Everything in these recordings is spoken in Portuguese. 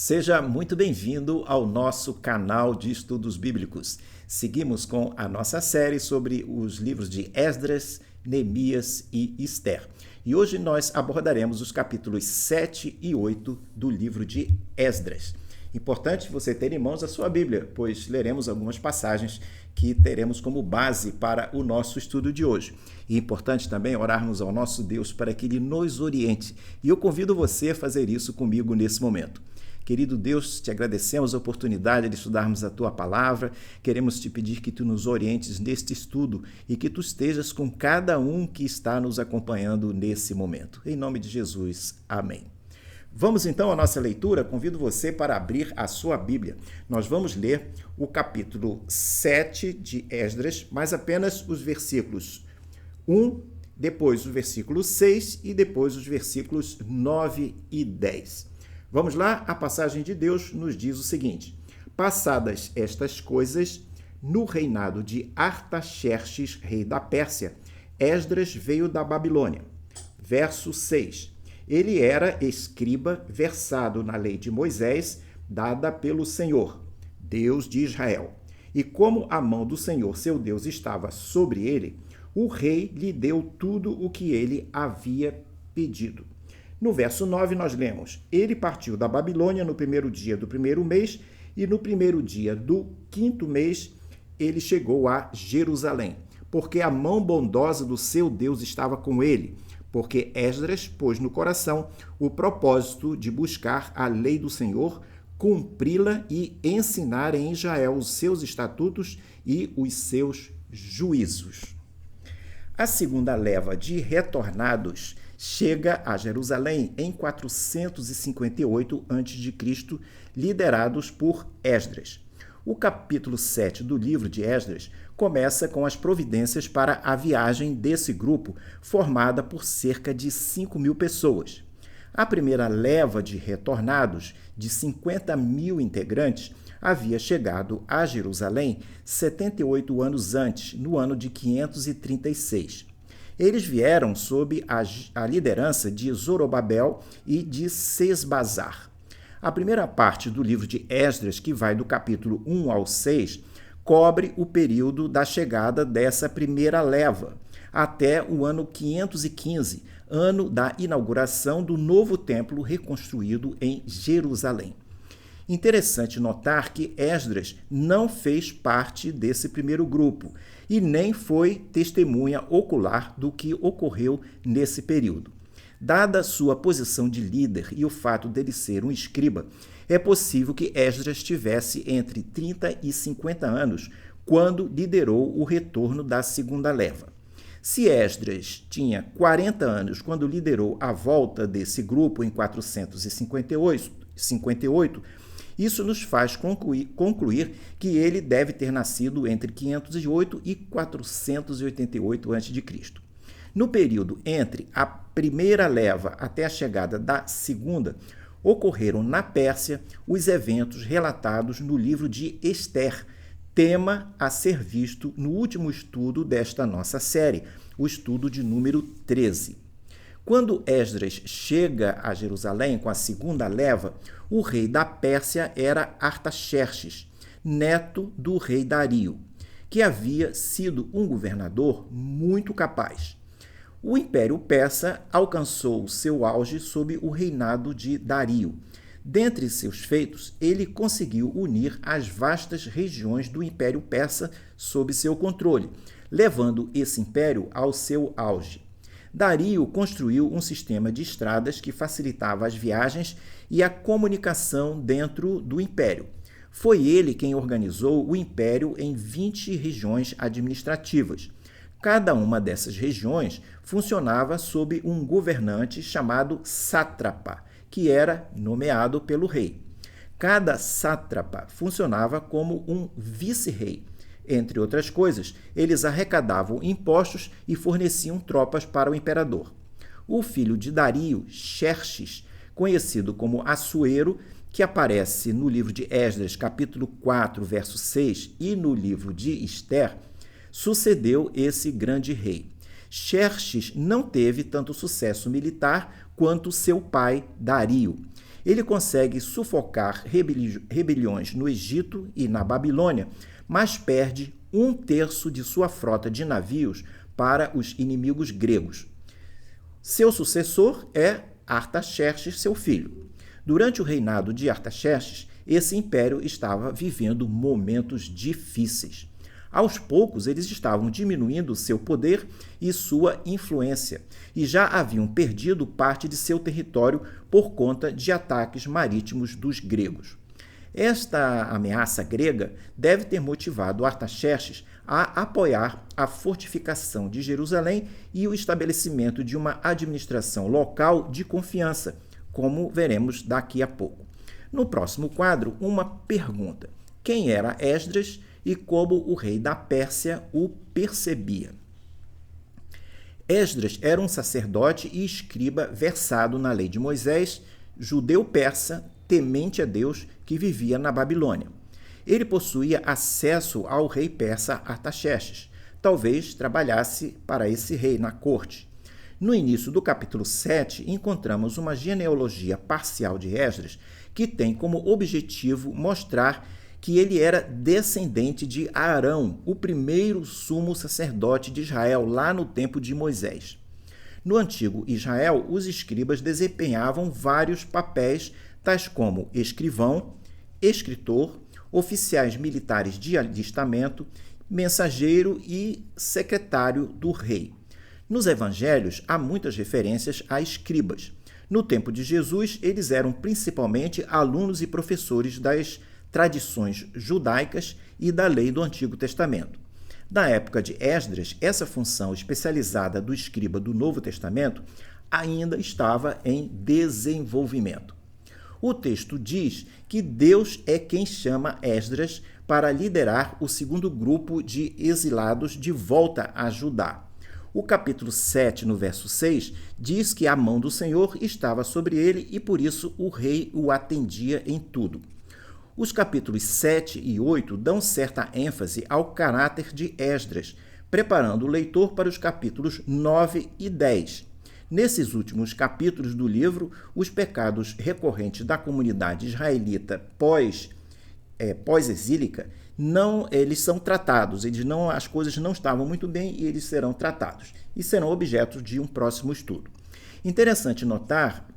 Seja muito bem-vindo ao nosso canal de estudos bíblicos. Seguimos com a nossa série sobre os livros de Esdras, Neemias e Ester. E hoje nós abordaremos os capítulos 7 e 8 do livro de Esdras. Importante você ter em mãos a sua Bíblia, pois leremos algumas passagens que teremos como base para o nosso estudo de hoje. E é importante também orarmos ao nosso Deus para que Ele nos oriente. E eu convido você a fazer isso comigo nesse momento. Querido Deus, te agradecemos a oportunidade de estudarmos a Tua Palavra. Queremos te pedir que Tu nos orientes neste estudo e que Tu estejas com cada um que está nos acompanhando nesse momento. Em nome de Jesus, amém. Vamos então à nossa leitura. Convido você para abrir a sua Bíblia. Nós vamos ler o capítulo 7 de Esdras, mas apenas os versículos 1, depois o versículo 6 e depois os versículos 9 e 10. Vamos lá? A passagem de Deus nos diz o seguinte: passadas estas coisas, no reinado de Artaxerxes, rei da Pérsia, Esdras veio da Babilônia. Verso 6. Ele era escriba versado na lei de Moisés, dada pelo Senhor, Deus de Israel. E como a mão do Senhor, seu Deus, estava sobre ele, o rei lhe deu tudo o que ele havia pedido. No verso 9 nós lemos: ele partiu da Babilônia no primeiro dia do primeiro mês, e no primeiro dia do quinto mês ele chegou a Jerusalém, porque a mão bondosa do seu Deus estava com ele, porque Esdras pôs no coração o propósito de buscar a lei do Senhor, cumpri-la e ensinar em Israel os seus estatutos e os seus juízos. A segunda leva de retornados chega a Jerusalém em 458 a.C., liderados por Esdras. O capítulo 7 do livro de Esdras começa com as providências para a viagem desse grupo, formada por cerca de 5.000 pessoas. A primeira leva de retornados, de 50.000 integrantes, havia chegado a Jerusalém 78 anos antes, no ano de 536. Eles vieram sob a liderança de Zorobabel e de Sesbazar. A primeira parte do livro de Esdras, que vai do capítulo 1 ao 6, cobre o período da chegada dessa primeira leva, até o ano 515, ano da inauguração do novo templo reconstruído em Jerusalém. Interessante notar que Esdras não fez parte desse primeiro grupo e nem foi testemunha ocular do que ocorreu nesse período. Dada sua posição de líder e o fato dele ser um escriba, é possível que Esdras tivesse entre 30 e 50 anos quando liderou o retorno da segunda leva. Se Esdras tinha 40 anos quando liderou a volta desse grupo em 458, isso nos faz concluir que ele deve ter nascido entre 508 e 488 a.C. No período entre a primeira leva até a chegada da segunda, ocorreram na Pérsia os eventos relatados no livro de Ester, tema a ser visto no último estudo desta nossa série, o estudo de número 13. Quando Esdras chega a Jerusalém com a segunda leva, o rei da Pérsia era Artaxerxes, neto do rei Dario, que havia sido um governador muito capaz. O Império Persa alcançou seu auge sob o reinado de Dario. Dentre seus feitos, ele conseguiu unir as vastas regiões do Império Persa sob seu controle, levando esse império ao seu auge. Dario construiu um sistema de estradas que facilitava as viagens e a comunicação dentro do império. Foi ele quem organizou o império em 20 regiões administrativas. Cada uma dessas regiões funcionava sob um governante chamado sátrapa, que era nomeado pelo rei. Cada sátrapa funcionava como um vice-rei. Entre outras coisas, eles arrecadavam impostos e forneciam tropas para o imperador. O filho de Dario, Xerxes, conhecido como Assuero, que aparece no livro de Esdras, capítulo 4, verso 6, e no livro de Ester, sucedeu esse grande rei. Xerxes não teve tanto sucesso militar quanto seu pai, Dario. ele consegue sufocar rebeliões no Egito e na Babilônia, mas perde 1/3 de sua frota de navios para os inimigos gregos. Seu sucessor é Artaxerxes, seu filho. Durante o reinado de Artaxerxes, esse império estava vivendo momentos difíceis. Aos poucos, eles estavam diminuindo seu poder e sua influência, e já haviam perdido parte de seu território por conta de ataques marítimos dos gregos. Esta ameaça grega deve ter motivado Artaxerxes a apoiar a fortificação de Jerusalém e o estabelecimento de uma administração local de confiança, como veremos daqui a pouco. No próximo quadro, uma pergunta: quem era Esdras e como o rei da Pérsia o percebia? Esdras era um sacerdote e escriba versado na lei de Moisés, judeu-persa, temente a Deus, que vivia na Babilônia. Ele possuía acesso ao rei persa Artaxerxes. Talvez trabalhasse para esse rei na corte. No início do capítulo 7, encontramos uma genealogia parcial de Esdras que tem como objetivo mostrar que ele era descendente de Arão, o primeiro sumo sacerdote de Israel, lá no tempo de Moisés. No antigo Israel, os escribas desempenhavam vários papéis, tais como escrivão, escritor, oficiais militares de alistamento, mensageiro e secretário do rei. Nos evangelhos, há muitas referências a escribas. No tempo de Jesus, eles eram principalmente alunos e professores das tradições judaicas e da lei do Antigo Testamento. Na época de Esdras, essa função especializada do escriba do Novo Testamento ainda estava em desenvolvimento. O texto diz que Deus é quem chama Esdras para liderar o segundo grupo de exilados de volta a Judá. O capítulo 7, no verso 6, diz que a mão do Senhor estava sobre ele e por isso o rei o atendia em tudo. Os capítulos 7 e 8 dão certa ênfase ao caráter de Esdras, preparando o leitor para os capítulos 9 e 10. Nesses últimos capítulos do livro, os pecados recorrentes da comunidade israelita pós-exílica, eles são tratados, as coisas não estavam muito bem e eles serão tratados e serão objeto de um próximo estudo. Interessante notar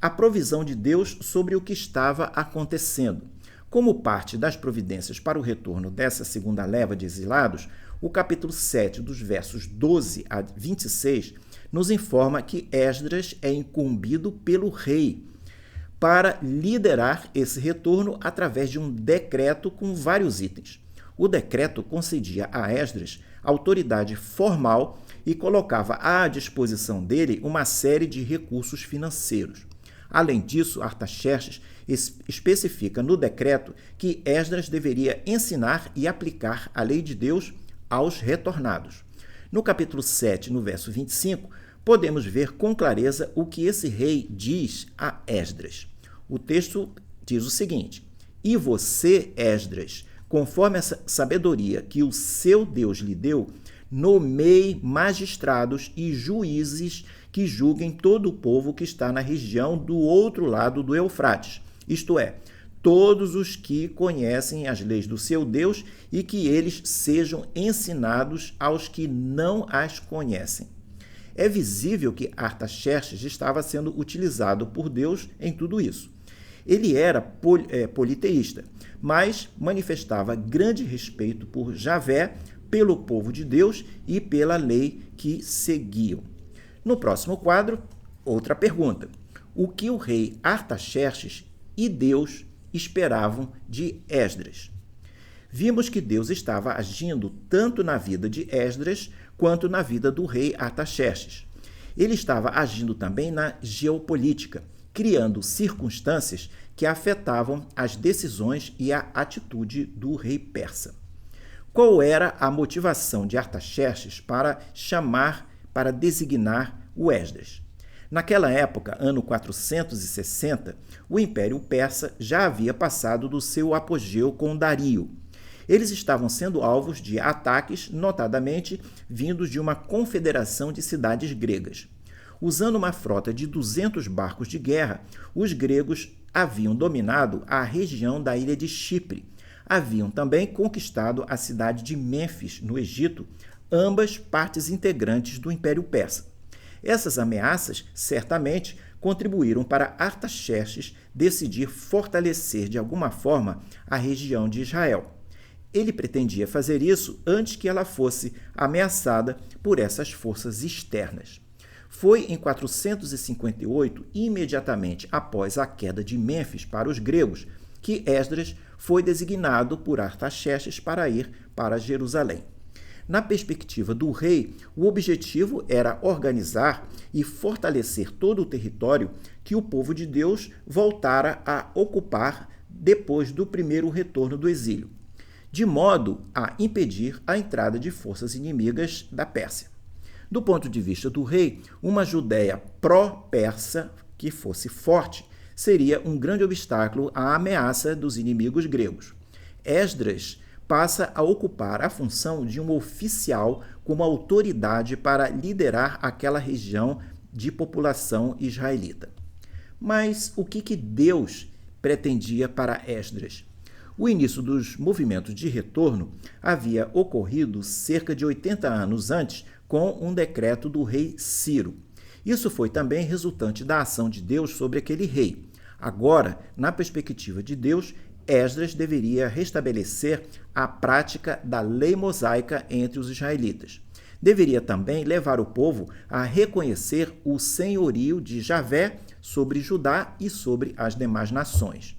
a provisão de Deus sobre o que estava acontecendo. Como parte das providências para o retorno dessa segunda leva de exilados, o capítulo 7, dos versos 12 a 26, nos informa que Esdras é incumbido pelo rei para liderar esse retorno através de um decreto com vários itens. O decreto concedia a Esdras autoridade formal e colocava à disposição dele uma série de recursos financeiros. Além disso, Artaxerxes especifica no decreto que Esdras deveria ensinar e aplicar a lei de Deus aos retornados. No capítulo 7, no verso 25, podemos ver com clareza o que esse rei diz a Esdras. O texto diz o seguinte: "E você, Esdras, conforme a sabedoria que o seu Deus lhe deu, nomeie magistrados e juízes que julguem todo o povo que está na região do outro lado do Eufrates, isto é, todos os que conhecem as leis do seu Deus e que eles sejam ensinados aos que não as conhecem." É visível que Artaxerxes estava sendo utilizado por Deus em tudo isso. Ele era politeísta, mas manifestava grande respeito por Javé, pelo povo de Deus e pela lei que seguiam. No próximo quadro, outra pergunta: o que o rei Artaxerxes e Deus esperavam de Esdras? Vimos que Deus estava agindo tanto na vida de Esdras quanto na vida do rei Artaxerxes. Ele estava agindo também na geopolítica, criando circunstâncias que afetavam as decisões e a atitude do rei persa. Qual era a motivação de Artaxerxes para designar o Esdras? Naquela época, ano 460, o Império Persa já havia passado do seu apogeu com Dario. Eles estavam sendo alvos de ataques, notadamente vindos de uma confederação de cidades gregas. Usando uma frota de 200 barcos de guerra, os gregos haviam dominado a região da ilha de Chipre. Haviam também conquistado a cidade de Mênfis, no Egito, ambas partes integrantes do Império Persa. Essas ameaças, certamente, contribuíram para Artaxerxes decidir fortalecer de alguma forma a região de Israel. Ele pretendia fazer isso antes que ela fosse ameaçada por essas forças externas. Foi em 458, imediatamente após a queda de Mênfis para os gregos, que Esdras foi designado por Artaxerxes para ir para Jerusalém. Na perspectiva do rei, o objetivo era organizar e fortalecer todo o território que o povo de Deus voltara a ocupar depois do primeiro retorno do exílio, de modo a impedir a entrada de forças inimigas da Pérsia. Do ponto de vista do rei, uma Judéia pró-persa que fosse forte seria um grande obstáculo à ameaça dos inimigos gregos. Esdras passa a ocupar a função de um oficial como autoridade para liderar aquela região de população israelita. Mas o que Deus pretendia para Esdras? O início dos movimentos de retorno havia ocorrido cerca de 80 anos antes com um decreto do rei Ciro. Isso foi também resultante da ação de Deus sobre aquele rei. Agora, na perspectiva de Deus, Esdras deveria restabelecer a prática da lei mosaica entre os israelitas. Deveria também levar o povo a reconhecer o senhorio de Javé sobre Judá e sobre as demais nações.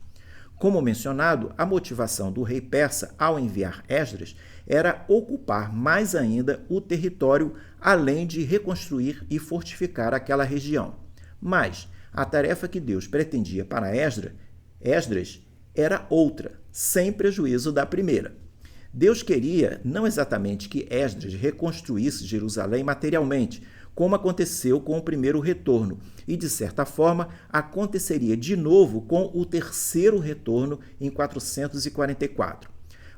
Como mencionado, a motivação do rei persa ao enviar Esdras era ocupar mais ainda o território, além de reconstruir e fortificar aquela região. Mas a tarefa que Deus pretendia para Esdras era outra, sem prejuízo da primeira. Deus queria não exatamente que Esdras reconstruísse Jerusalém materialmente, como aconteceu com o primeiro retorno, e de certa forma aconteceria de novo com o terceiro retorno em 444.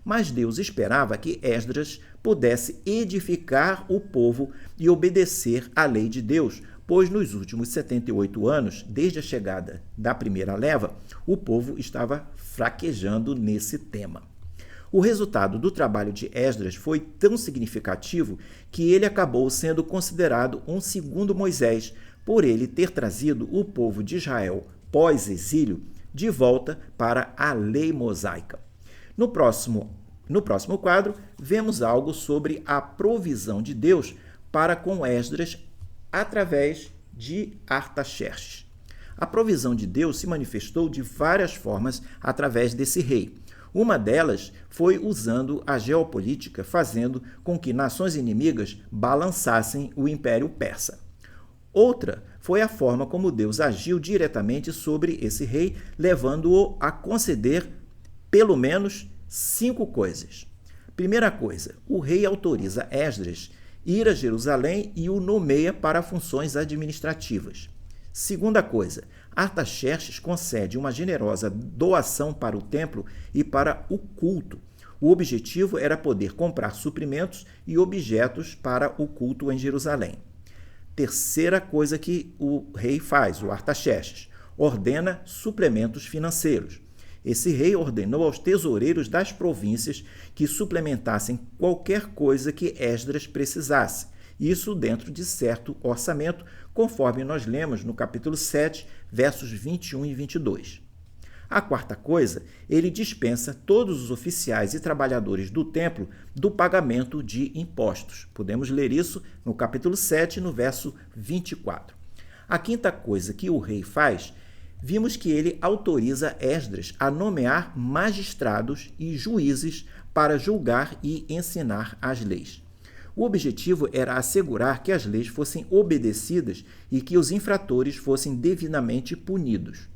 Mas Deus esperava que Esdras pudesse edificar o povo e obedecer à lei de Deus, pois nos últimos 78 anos, desde a chegada da primeira leva, o povo estava fraquejando nesse tema. O resultado do trabalho de Esdras foi tão significativo que ele acabou sendo considerado um segundo Moisés, por ele ter trazido o povo de Israel, pós-exílio, de volta para a lei mosaica. No próximo quadro, vemos algo sobre a provisão de Deus para com Esdras através de Artaxerxes. A provisão de Deus se manifestou de várias formas através desse rei. Uma delas foi usando a geopolítica, fazendo com que nações inimigas balançassem o Império Persa. Outra foi a forma como Deus agiu diretamente sobre esse rei, levando-o a conceder pelo menos 5 coisas. Primeira coisa, o rei autoriza Esdras ir a Jerusalém e o nomeia para funções administrativas. Segunda coisa, Artaxerxes concede uma generosa doação para o templo e para o culto. O objetivo era poder comprar suprimentos e objetos para o culto em Jerusalém. Terceira coisa que o rei faz, o Artaxerxes, ordena suplementos financeiros. Esse rei ordenou aos tesoureiros das províncias que suplementassem qualquer coisa que Esdras precisasse, isso dentro de certo orçamento, conforme nós lemos no capítulo 7, versos 21 e 22. A quarta coisa, ele dispensa todos os oficiais e trabalhadores do templo do pagamento de impostos. Podemos ler isso no capítulo 7, no verso 24. A quinta coisa que o rei faz, vimos que ele autoriza Esdras a nomear magistrados e juízes para julgar e ensinar as leis. O objetivo era assegurar que as leis fossem obedecidas e que os infratores fossem devidamente punidos.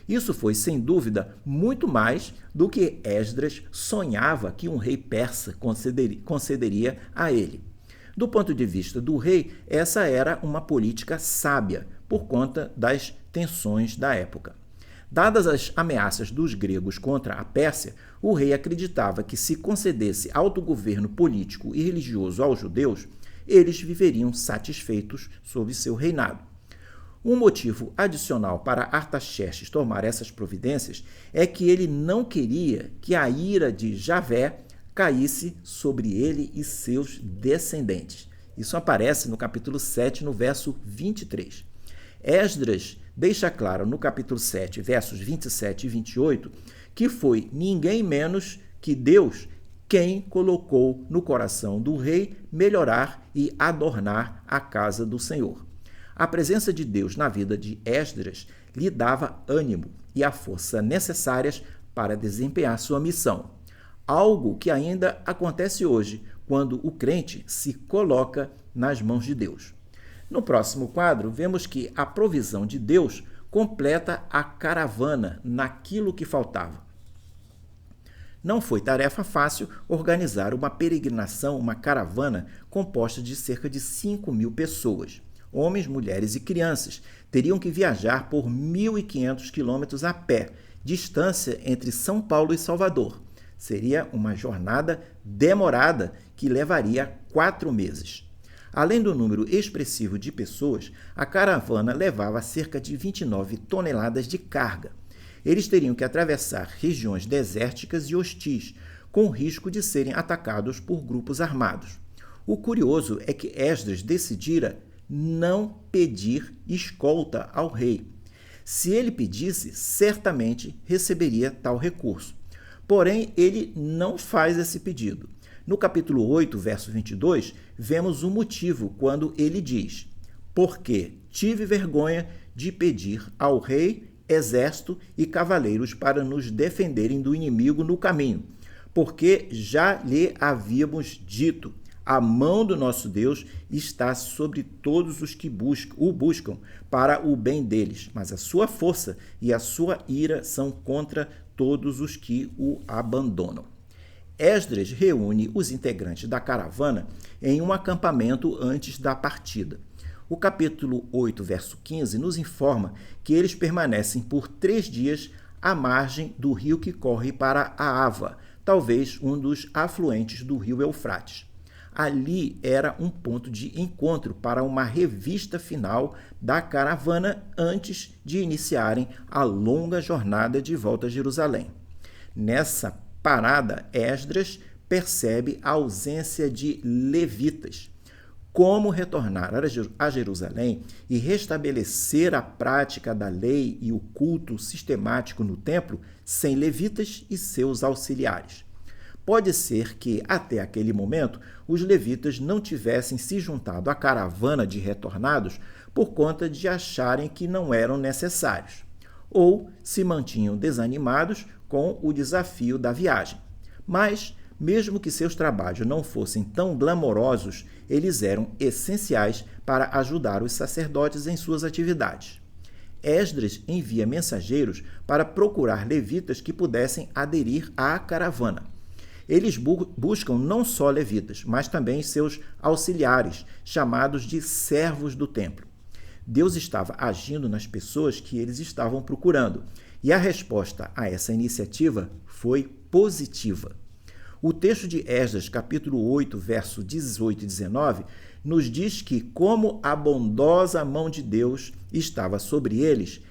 Isso foi, sem dúvida, muito mais do que Esdras sonhava que um rei persa concederia a ele. Do ponto de vista do rei, essa era uma política sábia, por conta das tensões da época. Dadas as ameaças dos gregos contra a Pérsia, o rei acreditava que se concedesse autogoverno político e religioso aos judeus, eles viveriam satisfeitos sob seu reinado. Um motivo adicional para Artaxerxes tomar essas providências é que ele não queria que a ira de Javé caísse sobre ele e seus descendentes. Isso aparece no capítulo 7, no verso 23. Esdras deixa claro no capítulo 7, versos 27 e 28, que foi ninguém menos que Deus quem colocou no coração do rei melhorar e adornar a casa do Senhor. A presença de Deus na vida de Esdras lhe dava ânimo e a força necessárias para desempenhar sua missão. Algo que ainda acontece hoje, quando o crente se coloca nas mãos de Deus. No próximo quadro, vemos que a provisão de Deus completa a caravana naquilo que faltava. Não foi tarefa fácil organizar uma peregrinação, uma caravana composta de cerca de 5.000 pessoas. Homens, mulheres e crianças teriam que viajar por 1.500 quilômetros a pé, distância entre São Paulo e Salvador. Seria uma jornada demorada que levaria 4 meses. Além do número expressivo de pessoas, a caravana levava cerca de 29 toneladas de carga. Eles teriam que atravessar regiões desérticas e hostis, com o risco de serem atacados por grupos armados. O curioso é que Esdras decidira não pedir escolta ao rei. Se ele pedisse, certamente receberia tal recurso. Porém, ele não faz esse pedido. No capítulo 8, verso 22, vemos o motivo quando ele diz: porque tive vergonha de pedir ao rei exército e cavaleiros para nos defenderem do inimigo no caminho, porque já lhe havíamos dito: a mão do nosso Deus está sobre todos os que o buscam para o bem deles, mas a sua força e a sua ira são contra todos os que o abandonam. Esdras reúne os integrantes da caravana em um acampamento antes da partida. O capítulo 8, verso 15, nos informa que eles permanecem por 3 dias à margem do rio que corre para a Ava, talvez um dos afluentes do rio Eufrates. Ali era um ponto de encontro para uma revista final da caravana antes de iniciarem a longa jornada de volta a Jerusalém. Nessa parada, Esdras percebe a ausência de levitas. Como retornar a Jerusalém e restabelecer a prática da lei e o culto sistemático no templo sem levitas e seus auxiliares? Pode ser que, até aquele momento, os levitas não tivessem se juntado à caravana de retornados por conta de acharem que não eram necessários, ou se mantinham desanimados com o desafio da viagem. Mas, mesmo que seus trabalhos não fossem tão glamourosos, eles eram essenciais para ajudar os sacerdotes em suas atividades. Esdras envia mensageiros para procurar levitas que pudessem aderir à caravana. Eles buscam não só levitas, mas também seus auxiliares, chamados de servos do templo. Deus estava agindo nas pessoas que eles estavam procurando, e a resposta a essa iniciativa foi positiva. O texto de Esdras, capítulo 8, verso 18 e 19, nos diz que, como a bondosa mão de Deus estava sobre eles,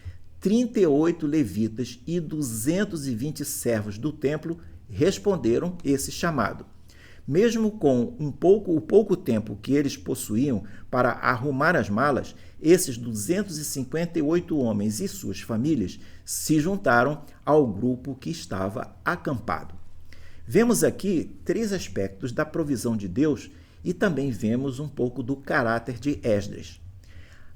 38 levitas e 220 servos do templo responderam esse chamado. Mesmo com o pouco tempo que eles possuíam para arrumar as malas, esses 258 homens e suas famílias se juntaram ao grupo que estava acampado. Vemos aqui 3 aspectos da provisão de Deus e também vemos um pouco do caráter de Esdras.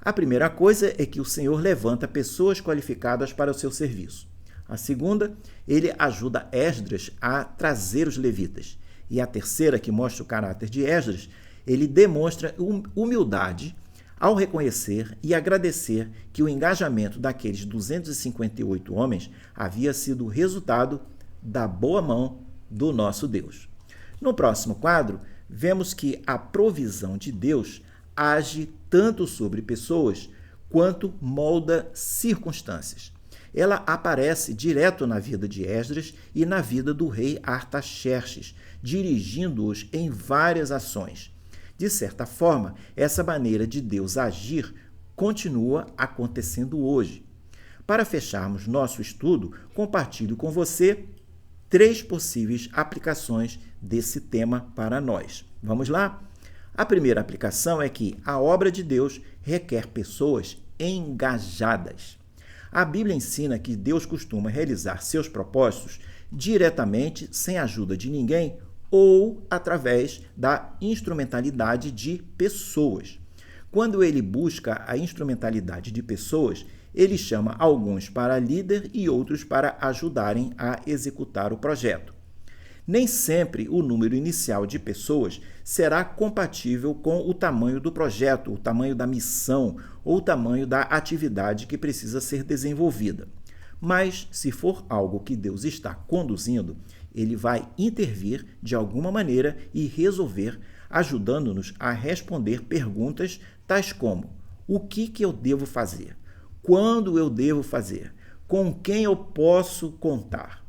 A primeira coisa é que o Senhor levanta pessoas qualificadas para o seu serviço. A segunda, ele ajuda Esdras a trazer os levitas. E a terceira, que mostra o caráter de Esdras, ele demonstra humildade ao reconhecer e agradecer que o engajamento daqueles 258 homens havia sido resultado da boa mão do nosso Deus. No próximo quadro, vemos que a provisão de Deus age tanto sobre pessoas quanto molda circunstâncias. Ela aparece direto na vida de Esdras e na vida do rei Artaxerxes, dirigindo-os em várias ações. De certa forma, essa maneira de Deus agir continua acontecendo hoje. Para fecharmos nosso estudo, compartilho com você 3 possíveis aplicações desse tema para nós. Vamos lá? A primeira aplicação é que a obra de Deus requer pessoas engajadas. A Bíblia ensina que Deus costuma realizar seus propósitos diretamente, sem a ajuda de ninguém, ou através da instrumentalidade de pessoas. Quando ele busca a instrumentalidade de pessoas, ele chama alguns para líder e outros para ajudarem a executar o projeto. Nem sempre o número inicial de pessoas será compatível com o tamanho do projeto, o tamanho da missão ou o tamanho da atividade que precisa ser desenvolvida. Mas, se for algo que Deus está conduzindo, ele vai intervir de alguma maneira e resolver, ajudando-nos a responder perguntas tais como: o que eu devo fazer? Quando eu devo fazer? Com quem eu posso contar?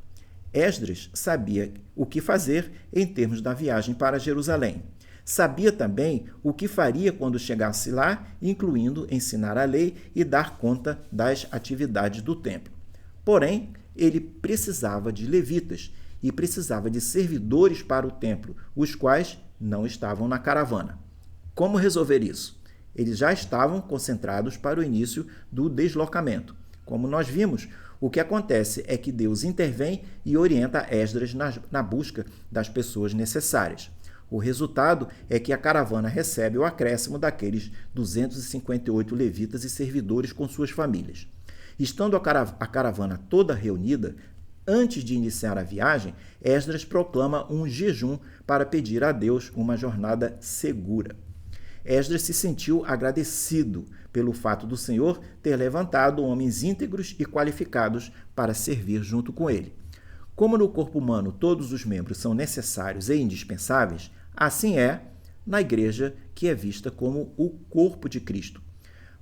Esdras sabia o que fazer em termos da viagem para Jerusalém. Sabia também o que faria quando chegasse lá, incluindo ensinar a lei e dar conta das atividades do templo. Porém, ele precisava de levitas e precisava de servidores para o templo, os quais não estavam na caravana. Como resolver isso? Eles já estavam concentrados para o início do deslocamento. Como nós vimos, o que acontece é que Deus intervém e orienta Esdras na busca das pessoas necessárias. O resultado é que a caravana recebe o acréscimo daqueles 258 levitas e servidores com suas famílias. Estando a caravana toda reunida, antes de iniciar a viagem, Esdras proclama um jejum para pedir a Deus uma jornada segura. Esdras se sentiu agradecido pelo fato do Senhor ter levantado homens íntegros e qualificados para servir junto com ele. Como no corpo humano todos os membros são necessários e indispensáveis, assim é na igreja, que é vista como o corpo de Cristo.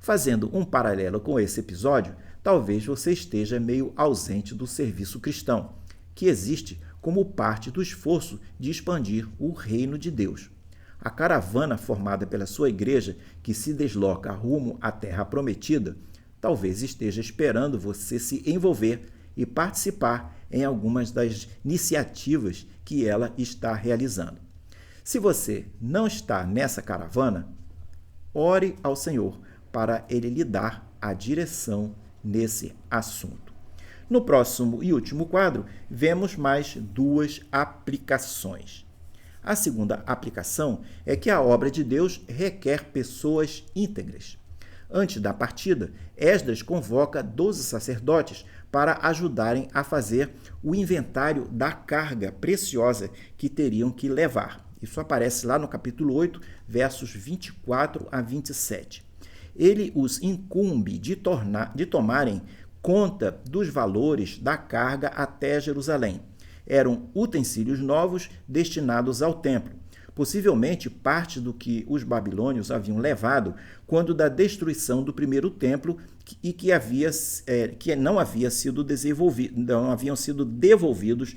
Fazendo um paralelo com esse episódio, talvez você esteja meio ausente do serviço cristão, que existe como parte do esforço de expandir o reino de Deus. A caravana formada pela sua igreja, que se desloca rumo à Terra Prometida, talvez esteja esperando você se envolver e participar em algumas das iniciativas que ela está realizando. Se você não está nessa caravana, ore ao Senhor para Ele lhe dar a direção nesse assunto. No próximo e último quadro, vemos mais 2 aplicações. A segunda aplicação é que a obra de Deus requer pessoas íntegras. Antes da partida, Esdras convoca 12 sacerdotes para ajudarem a fazer o inventário da carga preciosa que teriam que levar. Isso aparece lá no capítulo 8, versos 24 a 27. Ele os incumbe de tomarem conta dos valores da carga até Jerusalém. Eram utensílios novos destinados ao templo, possivelmente parte do que os babilônios haviam levado quando da destruição do primeiro templo e que não haviam sido devolvidos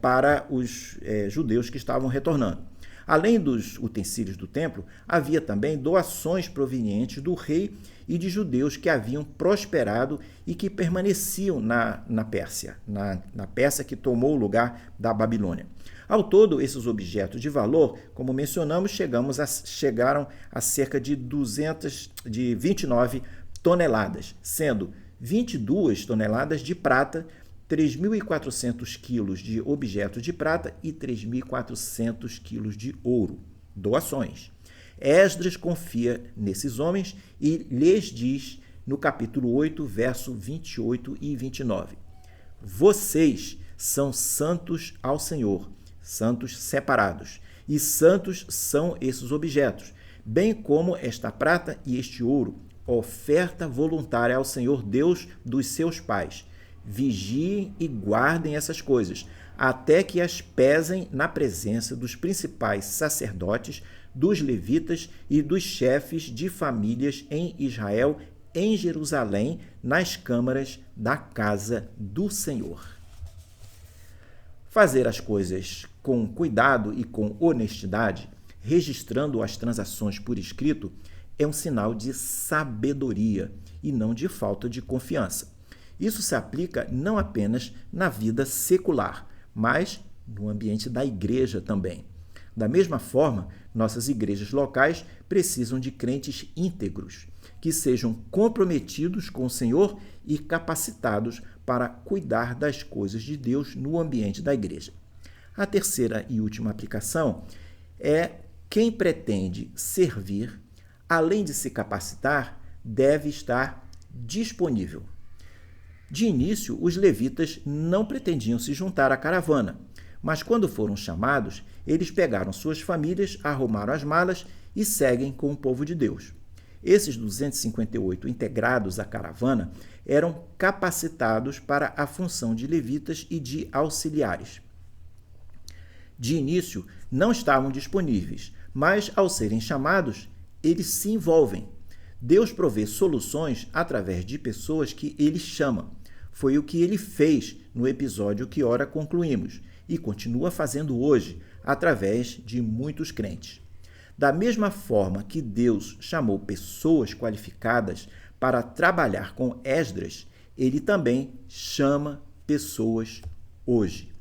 para os judeus que estavam retornando. Além dos utensílios do templo, havia também doações provenientes do rei e de judeus que haviam prosperado e que permaneciam na Pérsia, na Pérsia que tomou o lugar da Babilônia. Ao todo, esses objetos de valor, como mencionamos, chegaram a cerca de 29 toneladas, sendo 22 toneladas de prata, 3.400 quilos de objetos de prata e 3.400 quilos de ouro. Doações. Esdras confia nesses homens e lhes diz, no capítulo 8, verso 28 e 29, vocês são santos ao Senhor, santos separados, e santos são esses objetos, bem como esta prata e este ouro, oferta voluntária ao Senhor Deus dos seus pais. Vigiem e guardem essas coisas, até que as pesem na presença dos principais sacerdotes, dos levitas e dos chefes de famílias em Israel, em Jerusalém, nas câmaras da casa do Senhor. Fazer as coisas com cuidado e com honestidade, registrando as transações por escrito, é um sinal de sabedoria e não de falta de confiança. Isso se aplica não apenas na vida secular, mas no ambiente da igreja também. Da mesma forma, nossas igrejas locais precisam de crentes íntegros, que sejam comprometidos com o Senhor e capacitados para cuidar das coisas de Deus no ambiente da igreja. A terceira e última aplicação é quem pretende servir, além de se capacitar, deve estar disponível. De início, os levitas não pretendiam se juntar à caravana, mas quando foram chamados, eles pegaram suas famílias, arrumaram as malas e seguem com o povo de Deus. Esses 258 integrados à caravana eram capacitados para a função de levitas e de auxiliares. De início, não estavam disponíveis, mas ao serem chamados, eles se envolvem. Deus provê soluções através de pessoas que ele chama. Foi o que ele fez no episódio que ora concluímos e continua fazendo hoje através de muitos crentes. Da mesma forma que Deus chamou pessoas qualificadas para trabalhar com Esdras, ele também chama pessoas hoje.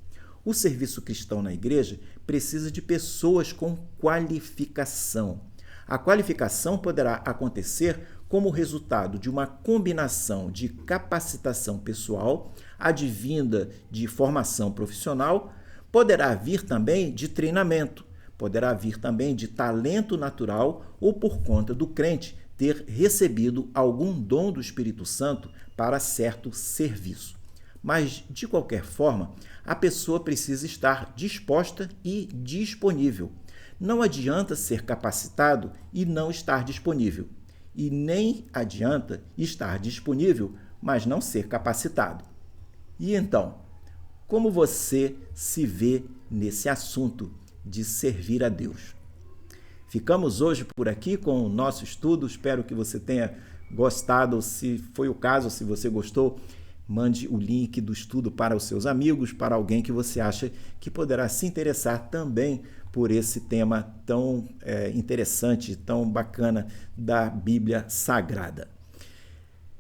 O serviço cristão na igreja precisa de pessoas com qualificação. A qualificação poderá acontecer como resultado de uma combinação de capacitação pessoal, advinda de formação profissional, poderá vir também de treinamento, poderá vir também de talento natural ou por conta do crente ter recebido algum dom do Espírito Santo para certo serviço. Mas, de qualquer forma, a pessoa precisa estar disposta e disponível. Não adianta ser capacitado e não estar disponível. E nem adianta estar disponível, mas não ser capacitado. E então, como você se vê nesse assunto de servir a Deus? Ficamos hoje por aqui com o nosso estudo. Espero que você tenha gostado. Se foi o caso, se você gostou, mande o link do estudo para os seus amigos, para alguém que você acha que poderá se interessar também por esse tema tão interessante, tão bacana da Bíblia Sagrada.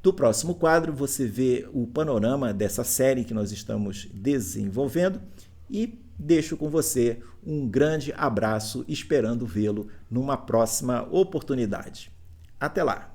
No próximo quadro, você vê o panorama dessa série que nós estamos desenvolvendo e deixo com você um grande abraço, esperando vê-lo numa próxima oportunidade. Até lá!